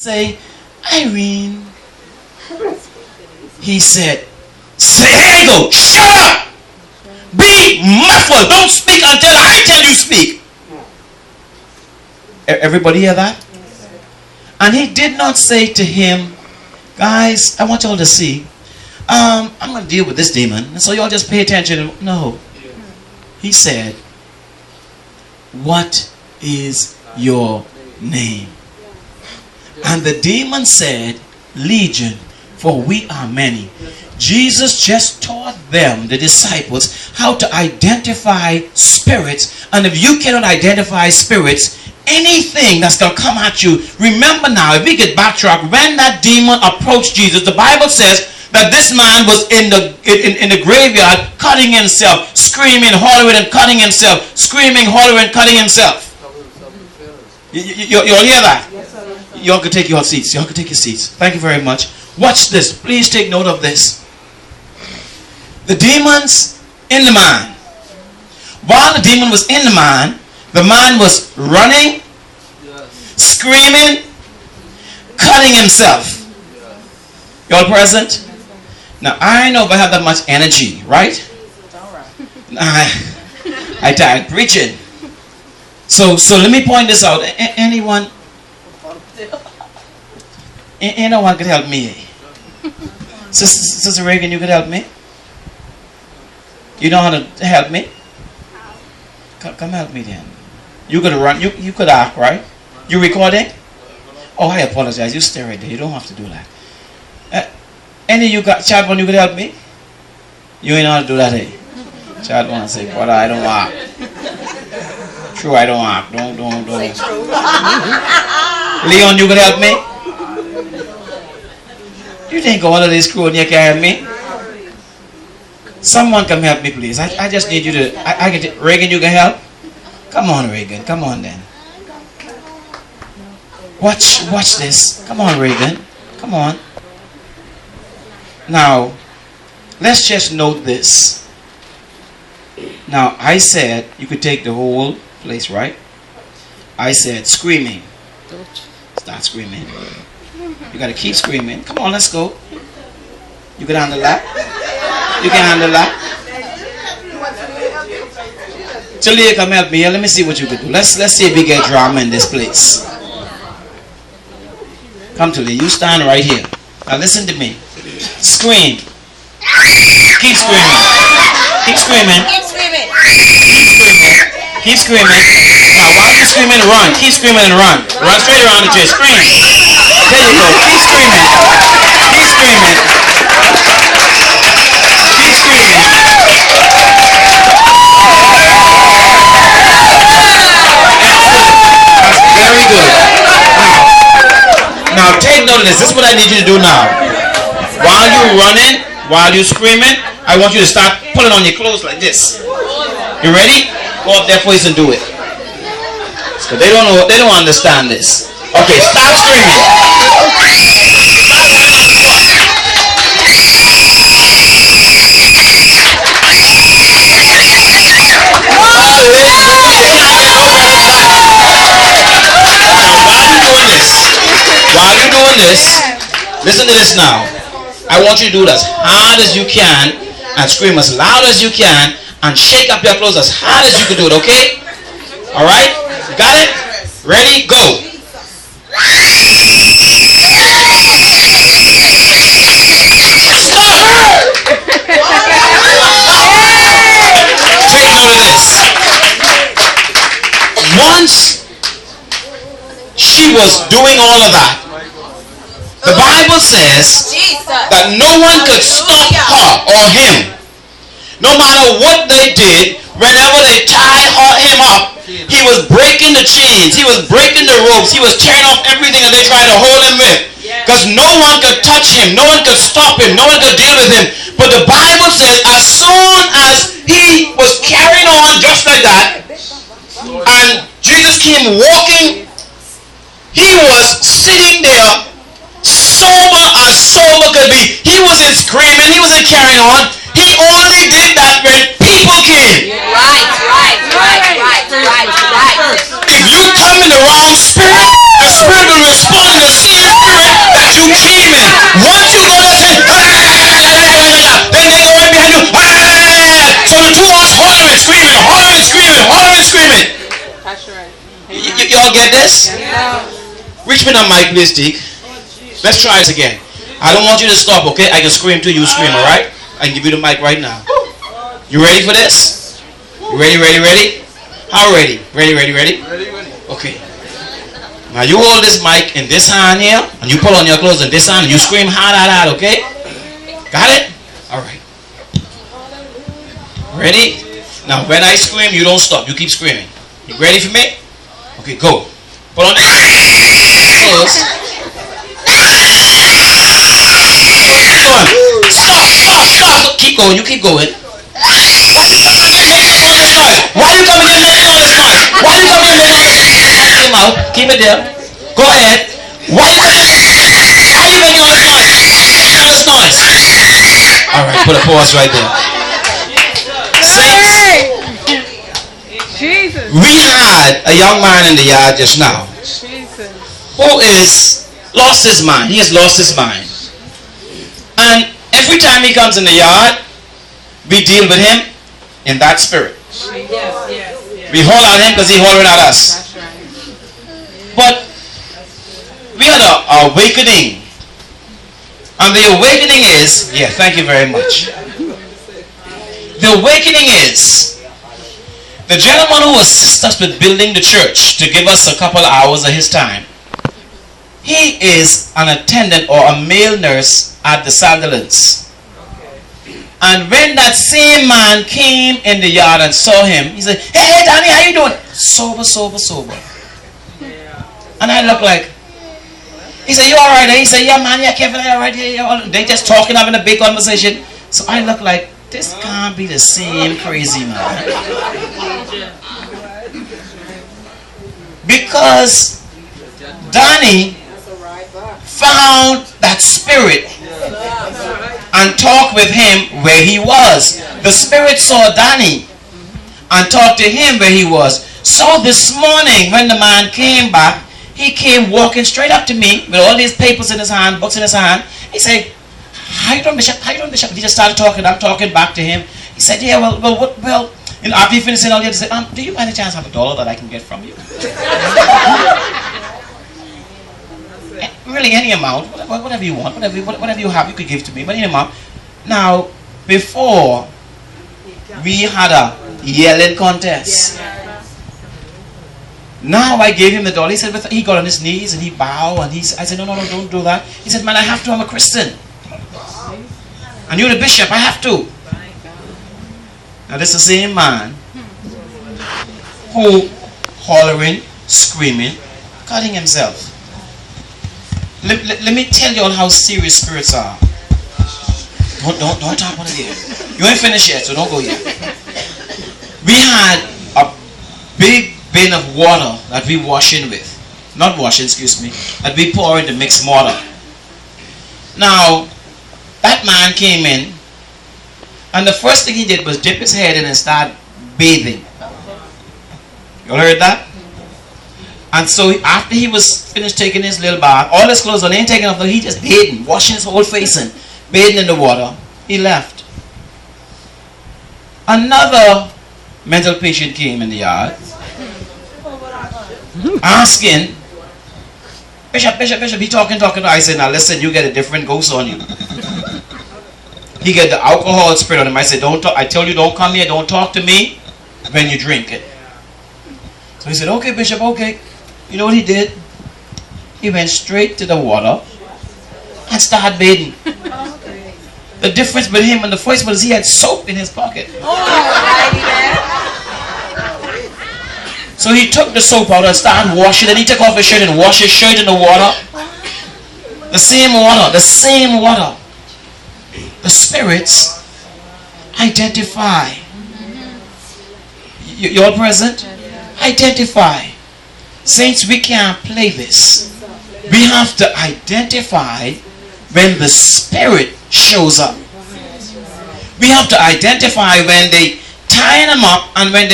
say, Irene. He said, say, here you go, shut up. Be muffled. Don't speak until I tell you speak. Everybody hear that? And he did not say to him, guys, I want y'all to see. I'm going to deal with this demon. And so y'all just pay attention. No. He said, what is your name? And the demon said, Legion, for we are many. Jesus just taught them, the disciples, how to identify spirits. And if you cannot identify spirits, anything that's going to come at you, remember now, if we could backtrack, when that demon approached Jesus, the Bible says that this man was in the graveyard cutting himself, screaming, hollering, and cutting himself, screaming, hollering, cutting himself. You all hear that? Y'all can take your seats. Y'all can take your seats. Thank you very much. Watch this. Please take note of this. The demon's in the man. While the demon was in the man was running, screaming, cutting himself. Y'all present? Now, I know if I have that much energy, right? I died preaching. So let me point this out. Anyone could help me? Sister Reagan, you could help me? You know how to help me? Come help me then. You could run. You could act, right? You recording? Oh, I apologize. You stay right there. You don't have to do that. Any of you got Chadwick? You could help me? You ain't know how to do that, eh? Chad want to say, brother, I don't act. True, I don't act. Don't. Leon, you could help me? You think all of this crew and you can help me? Someone come help me, please. I just need you to. Reagan, you can help? Come on, Reagan. Come on, then. Watch this. Come on, Reagan. Come on. Now, let's just note this. Now, I said you could take the whole place, right? I said screaming. Start screaming. You got to keep screaming. Come on, let's go. You can handle that? You can handle that? Talia, come help me here. Let me see what you can do. Let's see if we get drama in this place. Come to you stand right here. Now listen to me. Scream. Keep screaming. Keep screaming. Keep screaming. Keep screaming. Keep screaming. Now while you're screaming, run. Keep screaming and run. Run straight around the church. Scream. There you go. Keep screaming. Keep screaming. Keep screaming. That's very good. Now take note of this. This is what I need you to do now. While you're running, while you're screaming, I want you to start pulling on your clothes like this. You ready? Go up there, please, and do it. So they don't know. They don't understand this. Okay, stop screaming. While you're doing this, listen to this now. I want you to do it as hard as you can and scream as loud as you can and shake up your clothes as hard as you can do it, okay? Alright? Got it? Ready? Go! Stop! Take note of this. Once she was doing all of that, the Bible says that no one could stop her or him. No matter what they did, whenever they tied him up, he was breaking the chains, he was breaking the ropes, he was tearing off everything that they tried to hold him with. Because no one could touch him, no one could stop him, no one could deal with him. But the Bible says as soon as he was carrying on just like that, and Jesus came walking, he was sitting there sober as sober could be. He wasn't screaming, he wasn't carrying on. He only did that when people came. Right. If you come in the wrong spirit, the spirit will respond in the same Reach me that mic, please, Dick. Let's try this again. I don't want you to stop, okay? I can scream till you scream, alright? I can give you the mic right now. You ready for this? You ready, ready, ready? How ready? Ready, ready, ready? Ready, ready. Okay. Now you hold this mic in this hand here, and you pull on your clothes in this hand, and you scream hard, hard, hard, okay? Got it? Alright. Ready? Now when I scream, you don't stop. You keep screaming. You ready for me? Okay, go. Put on the clothes. Stop, stop, stop. Keep going. You keep going. Why you coming here making all this noise? Why you coming here making all this noise? Why you coming here making all this noise? Keep your mouth. Keep it there. Go ahead. Why you making all this noise? Why you making all this noise? Alright, put a pause right there. Saints, we had a young man in the yard just now who is lost his mind. He has lost his mind. And every time he comes in the yard, we deal with him in that spirit. We holler at him because he hollering at us. But we had an awakening. And the awakening is, yeah, thank you very much. The awakening is the gentleman who assists us with building the church to give us a couple of hours of his time. He is an attendant or a male nurse at the Sandalins. And when that same man came in the yard and saw him, he said, hey Danny, how you doing? Sober, sober, sober. And I look like, he said, you alright? He said, yeah man, yeah Kevin, you alright? Yeah. They just talking, having a big conversation. So I look like, this can't be the same crazy man. Because Danny found that spirit and talked with him where he was. The spirit saw Danny and talked to him where he was. So this morning when the man came back, he came walking straight up to me with all these papers in his hand, books in his hand. He said, how you doing, Bishop? How you doing, Bishop? He just started talking. I'm talking back to him. He said, yeah, well, you know, after he finished saying all that, he said, do you by any chance have $1 that I can get from you? Really, any amount, whatever you want, whatever you have, you could give to me, but any amount. Now, before, we had a yelling contest. Now I gave him the $1. He said, he got on his knees and he bowed, and I said, no, don't do that. He said, man, I have to, I'm a Christian. And you're the bishop, I have to. Now this is the same man who hollering, screaming, cutting himself. Let me tell you all how serious spirits are. Don't talk about it here. You ain't finished yet, so don't go yet. We had a big bin of water that we wash in with. Not washing, excuse me. That we pour into mixed mortar. Now, that man came in, and the first thing he did was dip his head in and start bathing. You all heard that? And so after he was finished taking his little bath, all his clothes on, he ain't taking off, he just bathing, washing his whole face and bathing in the water. He left. Another mental patient came in the yard, asking, Bishop, he talking. I said, now listen, you get a different ghost on you. He get the alcohol spirit on him. I said, don't talk. I tell you, don't come here, don't talk to me when you drink it. So he said, okay, Bishop, okay. You know what he did? He went straight to the water and started bathing. The difference with him and the first was he had soap in his pocket. So he took the soap out and started washing, and he took off his shirt and washed his shirt in the water. The same water, the same water. The spirits identify. You all present? Identify. Saints, we can't play this. We have to identify when the spirit shows up. We have to identify when they tie them up and when they